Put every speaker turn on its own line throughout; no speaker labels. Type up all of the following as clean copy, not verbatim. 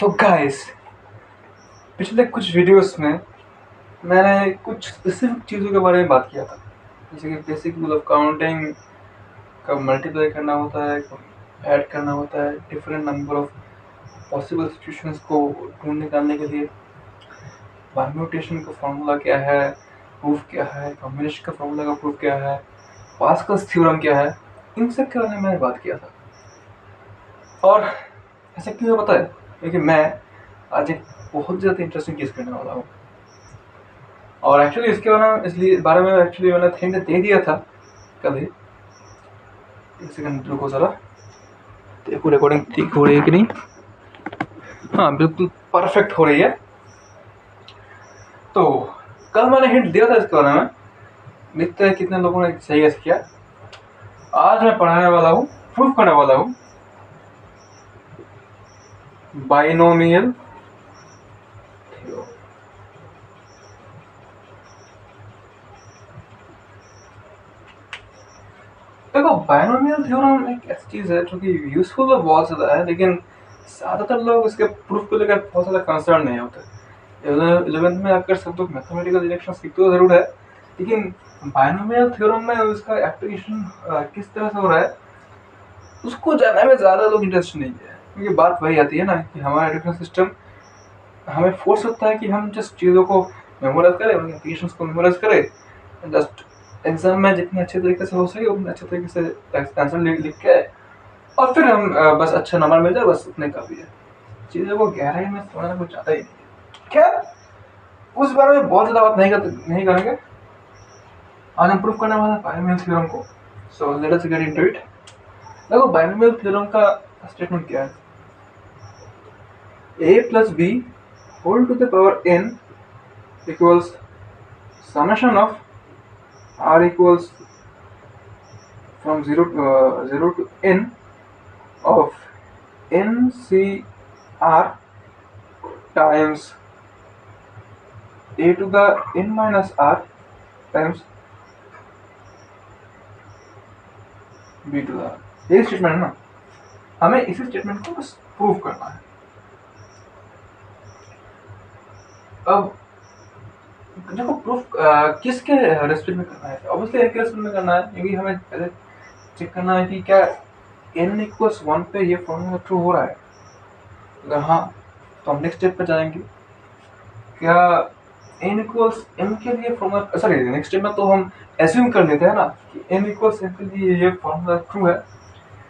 तो गाइस, पिछले कुछ वीडियोस में मैंने कुछ स्पेसिफिक चीज़ों के बारे में बात किया था, जैसे कि बेसिक रूल ऑफ काउंटिंग, कब मल्टीप्लाई करना होता है, कब ऐड करना होता है, different number of possible situations को ढूंढ निकालने के लिए परम्यूटेशन का फॉर्मूला क्या है, प्रूफ क्या है, कॉम्बिनेशन का फॉर्मूला का प्रूफ क्या है, पास्कल्स थ्योरम क्या है, इन सब के बारे में मैंने बात किया था। और ऐसा क्यों है पता है? क्योंकि मैं आज एक बहुत ज़्यादा इंटरेस्टिंग चीज़ करने वाला हूँ। और एक्चुअली इसके बारे में एक्चुअली मैंने हिंट दे दिया था कल ही। एक सेकंड रुको ज़रा, देखो रिकॉर्डिंग ठीक हो रही है कि नहीं। हाँ, बिल्कुल परफेक्ट हो रही है। तो कल मैंने हिंट दिया था इसके बारे में, देखते हैं कितने लोगों ने सही गेस किया। आज मैं पढ़ाने वाला हूँ, प्रूफ करने वाला हूँ बाइनोमियल। देखो, बाइनोमियल थ्योरम एक ऐसी चीज़ है जो कि यूजफुल तो बहुत ज़्यादा है, लेकिन ज़्यादातर लोग इसके प्रूफ को लेकर बहुत ज़्यादा कंसर्न नहीं होते। 11th में आकर सब लोग मैथमेटिकल डिडक्शन सीखते तो ज़रूर है, लेकिन बाइनोमियल थ्योरम में उसका एप्लीकेशन किस तरह से हो रहा है उसको जानने में ज़्यादा लोग इंटरेस्ट नहीं है। क्योंकि बात वही आती है ना कि हमारा एजुकेशन सिस्टम हमें फोर्स होता है कि हम जस्ट चीज़ों को मेमोराइज करें, उनके एप्लीकेशंस को मेमोराइज करें, जस्ट एग्जाम में जितने अच्छे तरीके से हो सके उतने अच्छे तरीके से आंसर लिख के और फिर हम बस अच्छा नंबर मिल जाए, बस उतने काफ़ी है। चीज़ों को गहराई में समझना कुछ चाहता ही नहीं। खैर, उस बारे में बहुत ज़्यादा बात नहीं करेंगे। आज हम प्रूफ करने वाले हैं बाइनोमियल थ्योरम को। So let us get into it. देखो, बाइनोमियल थ्योरम का स्टेटमेंट क्या है? a plus b whole to the power n equals summation of r equals from 0 to n of ncr times a to the n minus r times b to the r। ये statement है ना, हमें इसी statement को बस prove करना है। अब देखो, प्रूफ किसके रेस्पेक्ट में करना है? ऑब्वियसली n के रेस्पेक्ट में करना है, क्योंकि हमें पहले चेक करना है कि क्या n इक्वल्स 1 पे ये फॉर्मूला ट्रू हो रहा है। अगर हाँ, तो हम नेक्स्ट स्टेप पे जाएंगे। क्या n इक्वल्स m के लिए फॉर्मूला, सॉरी, नेक्स्ट स्टेप में तो हम एज्यूम कर लेते हैं ना कि n इक्वल्स m के लिए ये फॉर्मूला ट्रू है।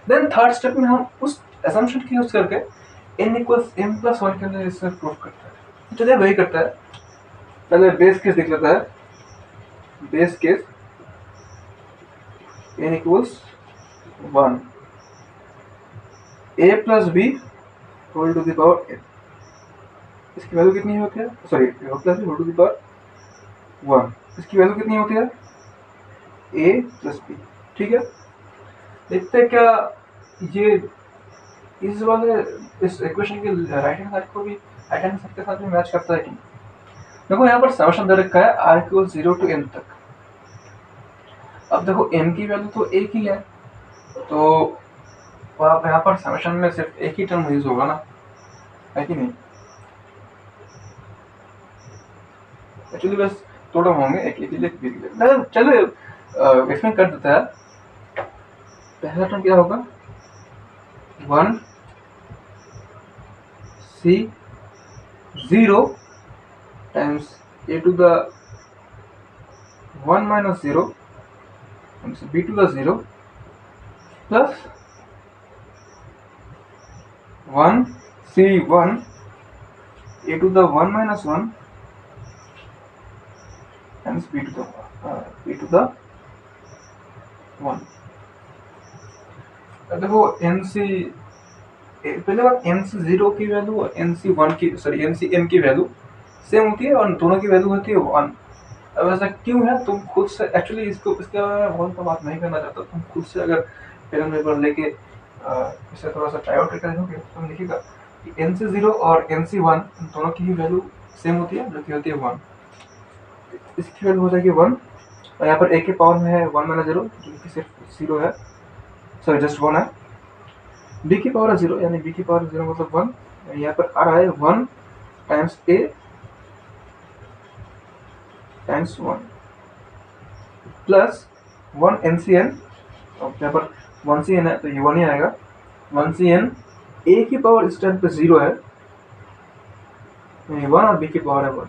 देन थर्ड स्टेप में हम उस असम्पशन की यूज करके n इक्वल्स m प्लस 1 के लिए इसे प्रूव करते हैं। चलिए वही करता है। पहले बेस केस देख लेता है। Base case n equals 1, a plus b whole to the power n। इसकी वैल्यू कितनी होती है? Sorry, a plus b whole to the power 1। इसकी वैल्यू कितनी होती है? a plus b। ठीक है, देखते हैं क्या ये इस इक्वेशन के राइट हैंड साइड को भी राइट हैंड साइड के साथ भी मैच करता है कि नहीं। देखो, यहाँ पर समेशन दे रखा है r इक्वल 0 टू n तक। अब देखो, n की वैल्यू तो एक ही है, तो आप यहाँ पर समेशन में सिर्फ एक ही टर्म यूज होगा ना, है कि नहीं? एक्चुअली बस दो टर्म होंगे, एक के लिए। चलो इसमें कर देता है। पहला टर्म क्या होगा? 1 c 0 times a to the 1 minus 0 times b to the 0 plus 1 c1 a to the 1 minus 1 times b to the 1। देखो, पहले बात nc0 की वैल्यू और nc1 की, सॉरी, ncn की वैल्यू सेम होती है और दोनों की वैल्यू होती है 1। अब ऐसा क्यों है? तुम खुद से, एक्चुअली इसके बारे में बहुत बात नहीं करना चाहता। तुम खुद से अगर पेन पेपर लेके इसे थोड़ा सा ट्राई आउट करके देखोगे तो तुम लिखिएगा कि nc0 और nc1 दोनों की ही वैल्यू सेम होती है, जो कि होती है 1। इसकी वैल्यू हो जाएगी 1, और यहाँ पर a के पावर में है 1 माइनस 0, जो कि सिर्फ 0 है, सॉरी जस्ट 1 है। b की पावर 0, यानी b की पावर 0 मतलब 1, यहाँ पर आ रहा है 1 times a times 1 plus 1 NCN, और यहाँ पर 1CN है तो ये 1 ही आएगा। 1CN a की पावर इस टाइम पे 0 है, ये 1 और b की पावर है 1,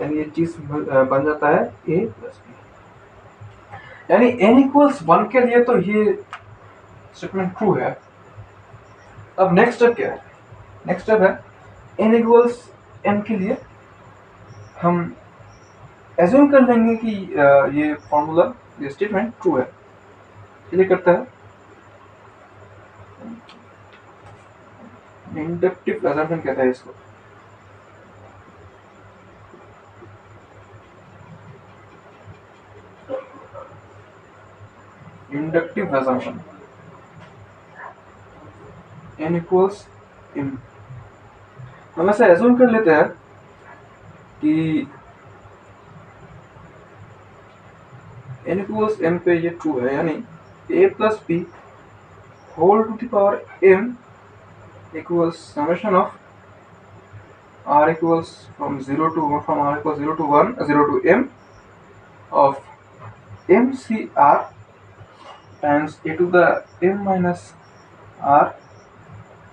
यानी ये चीज बन जाता है a प्लस b, यानी n इक्वल्स 1 के लिए तो ये स्टेटमेंट ट्रू है। अब नेक्स्ट स्टेप क्या है? नेक्स्ट स्टेप है n इक्वल्स m के लिए हम एज्यूम कर लेंगे कि ये फॉर्मूला, ये स्टेटमेंट ट्रू है। चलिए करता है, इंडक्टिव अजम्पशन कहता है इसको। Inductive assumption n equals m, हम ऐसा एज्यूम कर लेते हैं कि n इक्वल्स m पे ये ट्रू है, यानी a plus b whole to the power m equals summation of r equals from 0 to 1, from r equals 0 to 1, 0 to m of mcr times a to the m minus r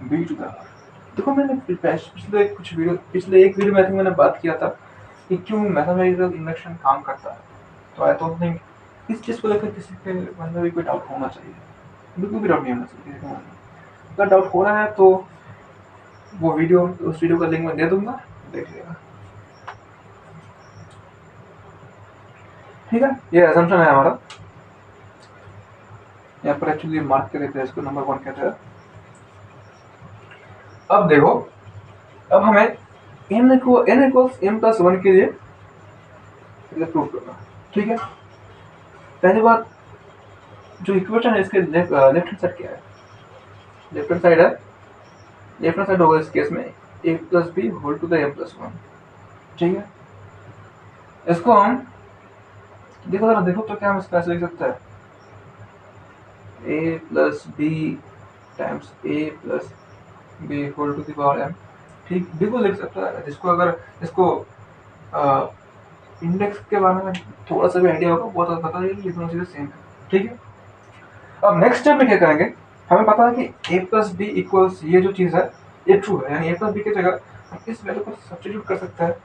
b to the r। देखो मैंने पिछले एक video में मैंने बात किया था कि क्यों मैथमेटिकल इंडक्शन काम करता है, तो आई डोंट थिंक इस चीज़ को लेकर किसी के मन में भी कोई डाउट होना चाहिए, बिल्कुल भी डाउट नहीं होना चाहिए किसी के मन में। अगर डाउट हो रहा है तो वो वीडियो, उस वीडियो का लिंक मैं दे दूंगा, देख लेगा। ठीक है, ये असम्पशन है हमारा। यहाँ पर एक्चुअली मार्क कर देते हैं इसको, नंबर 1 कहते हैं। अब देखो, अब हमें n इक्वल्स m प्लस 1 के लिए प्रूव करना। ठीक है, पहली बात, जो इक्वेशन है इसके लेफ्ट हैंड साइड क्या है? लेफ्ट हैंड साइड है, लेफ्ट हैंड साइड होगा इस केस में a plus b whole to the m plus 1। ठीक है, इसको हम देखो जरा, देखो तो क्या हम इसका ऐसे लिख सकते हैं, a plus b times a plus b whole to the power m। ठीक, बिल्कुल लिख सकता है। जिसको अगर इसको इंडेक्स के बारे में थोड़ा सा भी आइडिया होगा, बहुत पता है कि ये दोनों चीज़ें सेम है। ठीक है, अब नेक्स्ट स्टेप में क्या करेंगे, हमें पता है कि a प्लस बी इक्वल्स ये जो चीज़ है ये ट्रू है, यानी a प्लस बी की जगह हम इस वैल्यू को सब्स्टिट्यूट कर सकते हैं,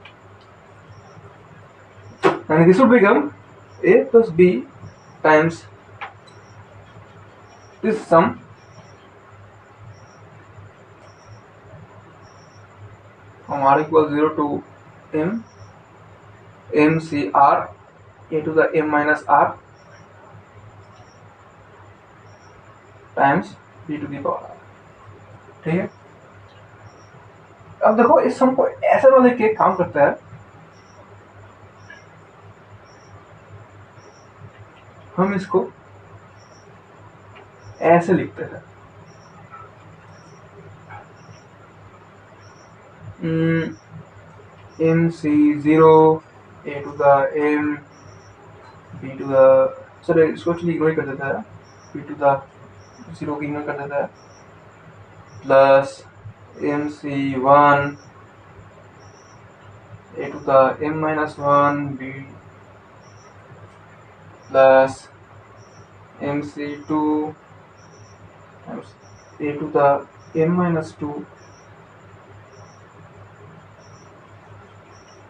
यानी this would become a plus b times this sum from r equals 0 to m mcr a to the m minus r times b to the power r। ठीक है, अब देखो इस सम को ऐसे ना लिख के काम करता है, हम इसको ऐसे लिखते हैं, mc0 a to the m b to the, sir इसको एक्चुअली इग्नोर कर देता है, b to the 0 को इग्नोर कर देता है, plus mc1 a to the m minus 1 b plus mc2 a to the m minus 2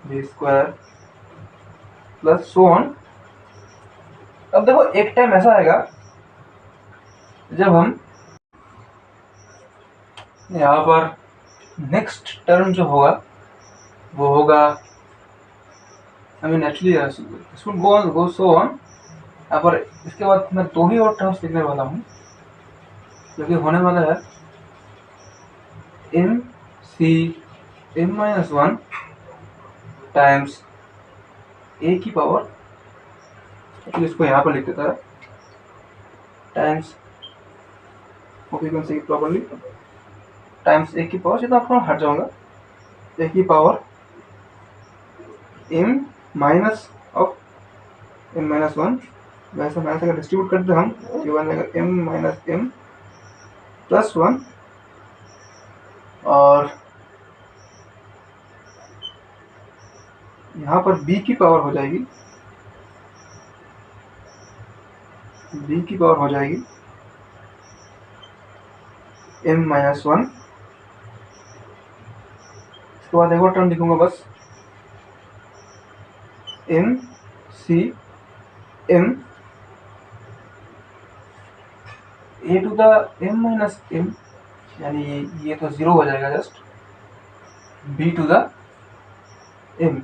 b square plus so on. अब देखो एक टाइम ऐसा आएगा जब हम यहाँ पर नेक्स्ट टर्म जो होगा वो होगा, I mean actually go so on. यहाँ पर इसके बाद मैं 2 ही और टर्म्स लिखने वाला हूँ, जो कि होने वाला है m c m minus 1 times a की पावर, एक्चुअली इसको यहाँ पर लिख देता है, times, hope you can see it properly, times a की पावर, जितना थोड़ा हट जाऊंगा, a की power m minus of m minus 1, वैसे माइनस अगर डिस्ट्रीब्यूट करते हम, ये बनेगा m माइनस m प्लस 1 और यहाँ पर b की पावर हो जाएगी, b की पावर हो जाएगी m-1। इसके बाद एक और टर्म लिखूंगा बस, m c m a to the m-m, यानी ये तो 0 हो जाएगा just, b to the m।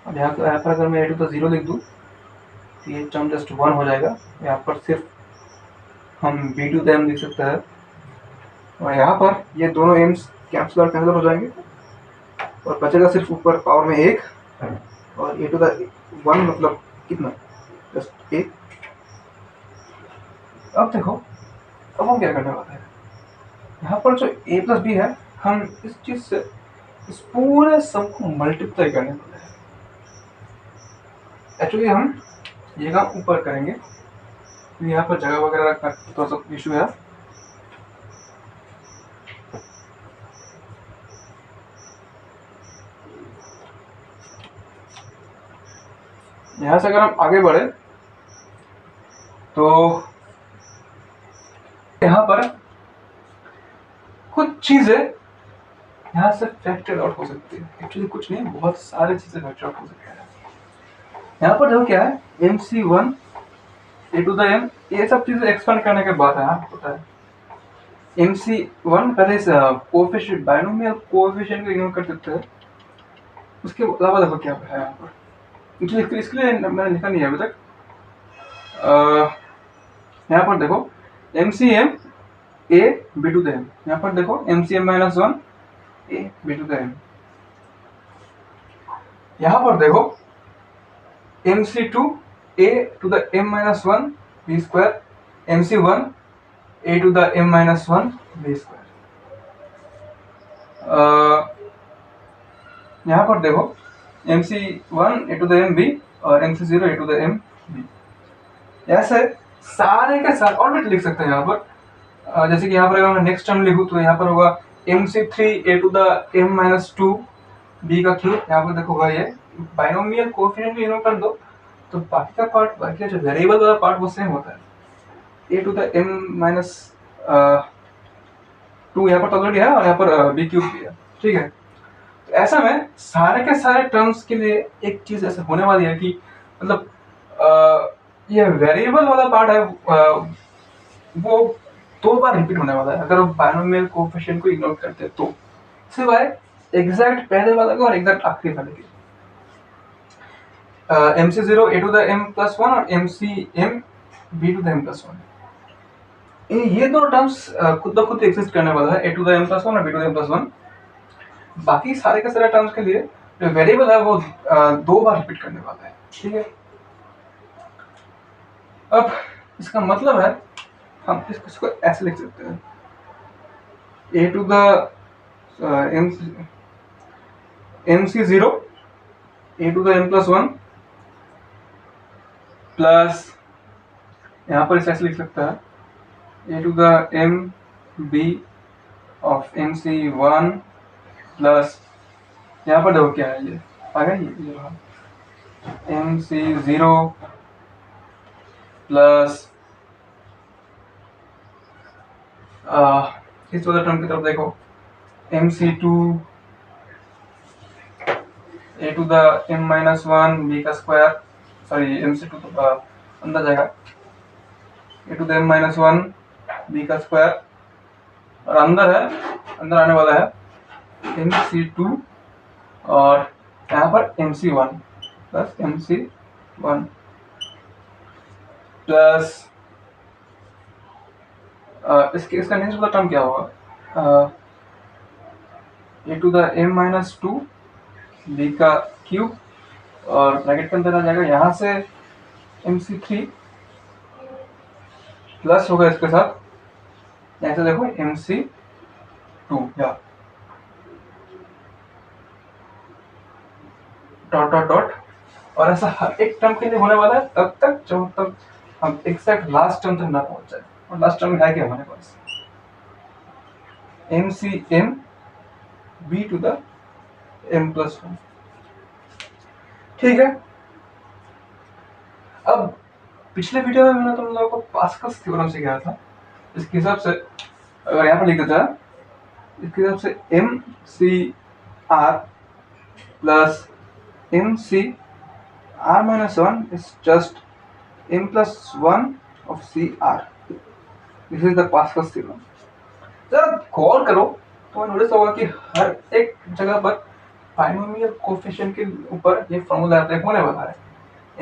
अब यहाँ पर अगर मैं a टू द 0 लिख दूँ तो ये टर्म जस्ट 1 हो जाएगा। यहाँ पर सिर्फ हम b टू द m लिख सकते हैं, और यहाँ पर ये दोनों m's कैंसिल हो जाएंगे और बचेगा सिर्फ ऊपर पावर में 1, और a टू द 1 मतलब कितना, जस्ट 1। अब देखो, अब हम क्या करने वाले हैं, यहाँ पर जो a प्लस बी है, हम इस चीज से इस पूरे सम को मल्टीप्लाई करने वाले हैं। एक्चुअली हम ये काम ऊपर करेंगे, तो यहाँ पर जगह वगैरह रखना थोड़ा सा इशू है। यहाँ से अगर हम आगे बढ़े तो यहाँ पर कुछ चीजें यहाँ से फैक्टर आउट हो सकती है। एक्चुअली कुछ नहीं, बहुत सारी चीजें फैक्टर आउट हो सकती है। यहाँ पर देखो क्या है, MC1 a to the m, ये सब चीजें एक्सपेंड करने के बाद है, आपको पता है MC1 पहले इस कोएफिशिएंट, बाइनोमियल कोएफिशिएंट को इग्नोर कर देते हैं। उसके अलावा देखो क्या है यहाँ पर, इसके लिए मैंने लिखा नहीं है अभी तक। यहाँ पर देखो MCM a b to the m, यहाँ पर देखो MCM-1 a b to the m, यहाँ पर देखो MC2 a to the m-1 b square, MC1 a to the m-1 b square. यहाँ पर देखो MC1 a to the m b और MC0 a to the m b। ऐसे सारे के साथ और भी लिख सकते हैं यहाँ पर। जैसे कि यहाँ पर अगर मैं नेक्स्ट टर्म लिखूँ तो यहाँ पर होगा MC3 a to the m-2 b का क्यूब। यहाँ पर देखो ये बाइनोमियल कोएफिशिएंट इग्नोर कर दो तो बाकी का पार्ट, बाकी जो वेरिएबल वाला पार्ट वो सेम होता है। a टू द m-2 यहाँ पर ऑलरेडी है और यहाँ पर b क्यूब भी है, ठीक है। तो ऐसा में सारे के सारे टर्म्स के लिए एक चीज ऐसे होने वाली है कि मतलब ये वेरिएबल वाला पार्ट है वो 2 बार रिपीट होने वाला है अगर हम बाइनोमियल कोएफिशिएंट को इग्नोर करते हैं तो, सिवाय एग्जैक्ट पहले वाला का और एग्जैक्ट आखिरी वाले के। MC0 a to the m+1 और MCM b to the m+1, ये दोनों टर्म्स खुद ब खुद एग्जिस्ट करने वाला है, a टू द m+1 और b टू द m+1। बाकी सारे के सारे टर्म्स के लिए जो वेरिएबल है वो 2 बार रिपीट करने वाला है, ठीक है। अब इसका मतलब है हम इसको ऐसे लिख सकते हैं, a to the MC0 a to the m+1 plus यहाँ पर इसे ऐसे लिख सकता है a to the mb of MC1 plus यहाँ पर देखो क्या है, ये आ गया ये MC0 प्लस इस वाले टर्म की तरफ देखो MC2 a to the m-1 b का स्क्वायर, सॉरी MC2 तो अंदर जाएगा, a to the m-1 b का स्क्वायर और अंदर है, अंदर आने वाला है MC2 और यहाँ पर MC1 प्लस MC1 प्लस इसका नेक्स्ट वाला टर्म क्या होगा, a to the m-2 b का क्यूब और ब्रैकेट के अंदर आ जाएगा यहाँ से MC3 प्लस होगा इसके साथ ऐसे देखो MC2 या डॉट डॉट डॉट, और ऐसा हर एक टर्म के लिए होने वाला है तब तक जब तक हम एग्जैक्ट लास्ट टर्म तक ना पहुंच जाए। और लास्ट टर्म है क्या हमारे पास, MCM b to the m plus 1। ठीक है। अब पिछले वीडियो में मैंने तुम लोगों को पास्कल्स थ्योरम सिखाया था। इसके हिसाब से अगर यहाँ पर लिख देता है, इसके हिसाब से M C R plus M C R minus 1 is just m plus 1 of CR। This is the Pascal's theorem. जरा गौर करो तो नोटिस होगा कि हर एक जगह पर बाइनोमियल कोफिशिएंट के ऊपर ये फॉर्मूला अप्लाई होने वाला है।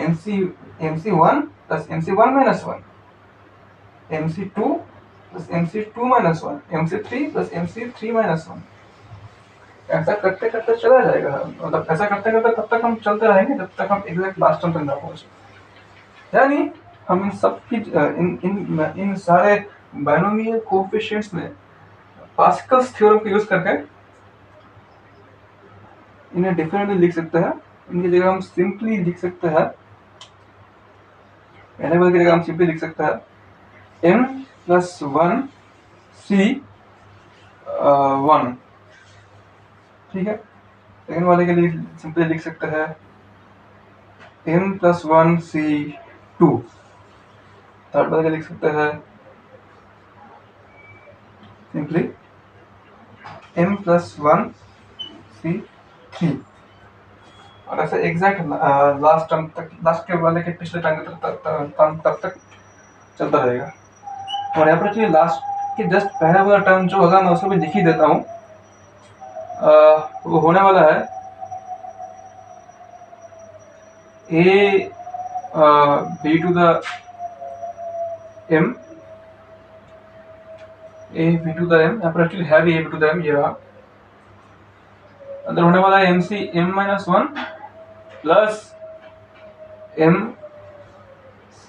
mc1 plus mc1 minus 1, mc2 plus mc2 minus 1, mc3 plus mc3 minus 1। ऐसा करते करते चला जाएगा, मतलब ऐसा करते करते तब तक हम चलते रहेंगे जब तक हम एग्जैक्ट लास्ट टर्म तक ना पहुंचे। यानी हम इन सब की इन सारे बाइनोमियल कोफिशिएंट्स में पास्कल्स थ्योरम का यूज करके इन्हें डिफरेंटली लिख सकते हैं। इनकी जगह हम सिंपली लिख सकते हैं, वेरिएबल की जगह हम सिंपली लिख सकते हैं m plus 1 c 1। ठीक है। सेकेंड वाले के लिए सिंपली लिख सकते हैं m plus 1 c 2। थर्ड वाले के लिख सकते हैं सिंपली m plus 1 c 3। और ऐसे एग्जैक्ट लास्ट टर्म तक, लास्ट के वाले के पिछले टर्म तब तक चलता रहेगा। और यहाँ पर लास्ट के जस्ट पहला वाला टर्म जो होगा मैं उसको भी लिख ही देता हूँ। वो होने वाला है a b to the m, a b to the m। यहाँ पर एक्चुअली है भी a b to the m, ये रहा। अंदर होने वाला है mc m minus 1 plus m c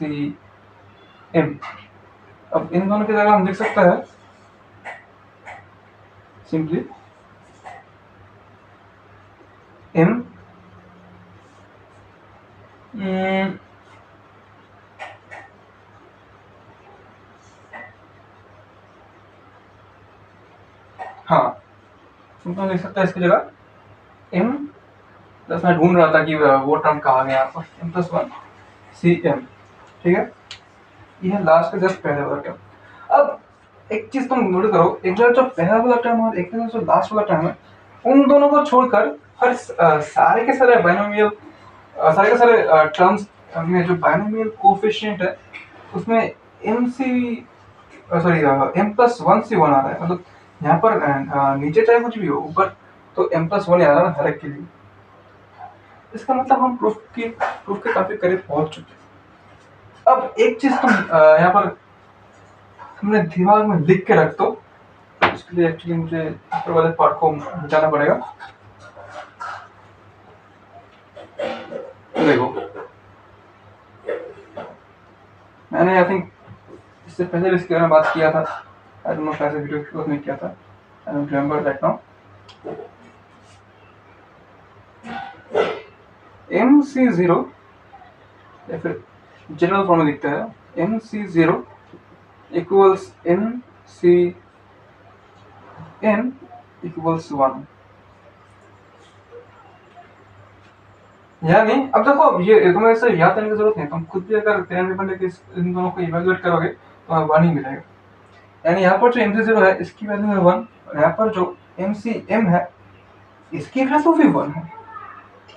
m। अब इन दोनों की जगह हम लिख सकते हैं सिंपली m हाँ सिंपल लिख सकते हैं इसकी जगह m प्लस, मैं ढूंढ रहा था कि वो टर्म कहाँ गया यहाँ पर, m plus 1 cm। ठीक है, ये लास्ट के जस्ट पहले वाला टर्म। अब एक चीज तुम नोट करो, एक जो पहला वाला टर्म और एक जो लास्ट वाला टर्म है, उन दोनों को छोड़कर हर सारे के सारे बाइनोमियल सारे के सारे टर्म्स में जो बाइनोमियल कोफिशिएंट है उसमें m plus 1 c1 आ रहा है। मतलब यहाँ पर नीचे चाहे कुछ भी हो, ऊपर तो m plus 1 आ रहा है हर एक के लिए। इसका मतलब हम प्रूफ के काफी करीब पहुंच चुके हैं। अब एक चीज तुम यहाँ पर हमने दिमाग में लिख के रख दो, इसके लिए एक्चुअली मुझे ऊपर वाले पार्ट को मिटाना पड़ेगा। देखो मैंने आई थिंक इससे पहले भी इसके बारे में बात किया था, आई डोंट नो कैसे वीडियो में किया था, I don't remember that now. mc0 या फिर जनरल फॉर्म में लिखते हैं mc0 इक्वल्स mcn इक्वल्स 1। यानी अब देखो ये तुम्हें ऐसे याद करने की जरूरत नहीं, तुम खुद भी अगर पेन पेपर लेके इन दोनों को इवैल्यूएट करोगे तो 1 ही मिलेगा। यानी यहाँ पर जो mc0 है इसकी वैल्यू है 1, और यहाँ पर जो mcm है इसकी वैल्यू भी 1 है।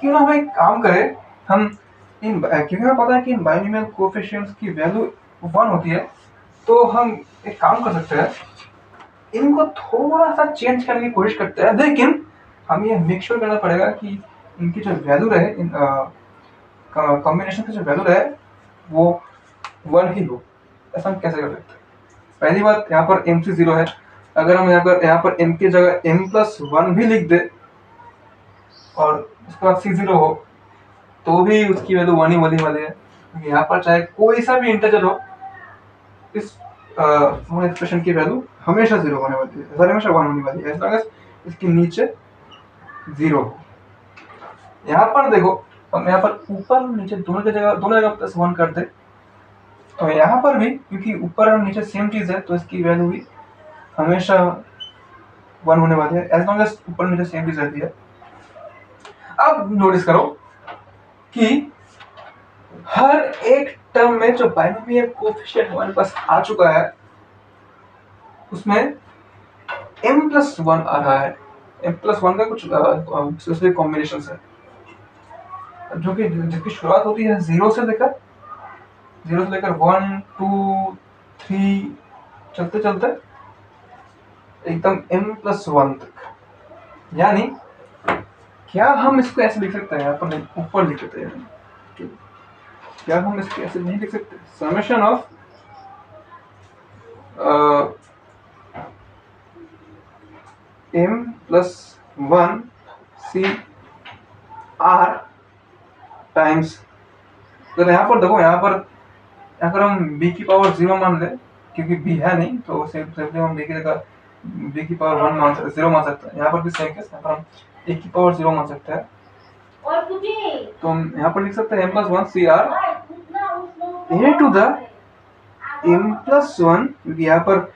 क्यों ना हम एक काम करें, हम इन क्योंकि हमें पता है कि इन बाइनोमियल कोएफिशिएंट्स की वैल्यू 1 होती है, तो हम एक काम कर सकते हैं, इनको थोड़ा सा चेंज करने की कोशिश करते हैं, लेकिन हम ये मेक श्योर करना पड़ेगा कि इनकी जो वैल्यू रहे, इन कॉम्बिनेशन की जो वैल्यू रहे वो 1 ही हो। ऐसा हम कैसे कर सकते हैं? पहली बात, यहाँ पर mc0 है, अगर हम यहाँ पर m की जगह m plus 1 भी लिख दे और उसके बाद c0 हो तो भी उसकी वैल्यू 1 ही होने वाली है। यहाँ पर चाहे कोई सा भी इंटीजर हो, इस एक्सप्रेशन की वैल्यू हमेशा 0 होने वाली है, हमेशा 1 होने वाली है, एज लॉन्ग एज इसके नीचे 0 हो। यहाँ पर देखो, हम यहाँ पर ऊपर नीचे दोनों जगह प्लस 1 कर दे, तो यहाँ पर भी क्योंकि ऊपर और नीचे सेम चीज है तो इसकी वैल्यू भी हमेशा 1 होने वाली है एज लॉन्ग एज ऊपर नीचे सेम चीज रहती है। अब नोटिस करो कि हर एक टर्म में जो बाइनोमियल कोएफिशिएंट हमारे पास आ चुका है उसमें m+1 आ रहा है। m+1 का कुछ स्पेसिफिक कॉम्बिनेशन है जो कि जिसकी शुरुआत होती है 0 से लेकर 1 2 3 चलते चलते एकदम m+1 तक। यानी क्या हम इसको ऐसे लिख सकते हैं, यहाँ पर ऊपर लिख देते हैं, क्या हम इसको ऐसे नहीं लिख सकते, summation of m+1 CR times. तो यहाँ पर देखो, यहाँ पर अगर हम b की पावर 0 मान ले, क्योंकि b है नहीं तो सिंपली हम b की जगह b की पावर 1 मान सकते, 0 मान सकते हैं। यहाँ पर भी सेम केस, यहाँ पर हम a की पावर 0 मान सकते हैं। तो हम यहाँ पर लिख सकते हैं m+1 CR a to the m+1, यहाँ पर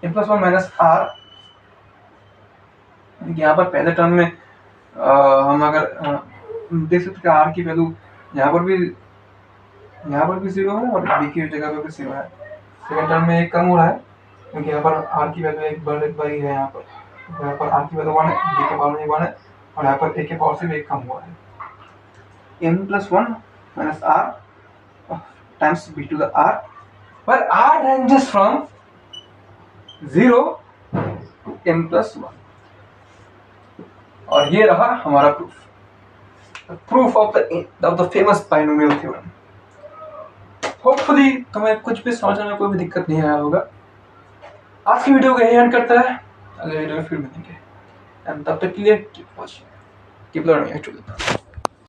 m+1 माइनस r, यहाँ पर पहले टर्म में हम अगर देख सकते हैं r की वैल्यू यहाँ पर भी 0 है और b की जगह पे भी 0 है। सेकंड टर्म में एक कम हो रहा है क्योंकि यहाँ पर r की वैल्यू एक बढ़ी है, यहाँ पर r की वैल्यू 1 है, b के पावर में 1 है और यहाँ पर a के पावर से भी एक कम हुआ है। m+1 minus r times b to the r, where r ranges from 0 to m+1। और ये रहा हमारा proof of the famous binomial theorem. Hopefully तुम्हें कुछ भी समझने में कोई भी दिक्कत नहीं आया होगा। आज की वीडियो को यही एंड करता है, अगले वीडियो में फिर मिलेंगे। एंड तब तक के लिए keep watching, keep learning actually.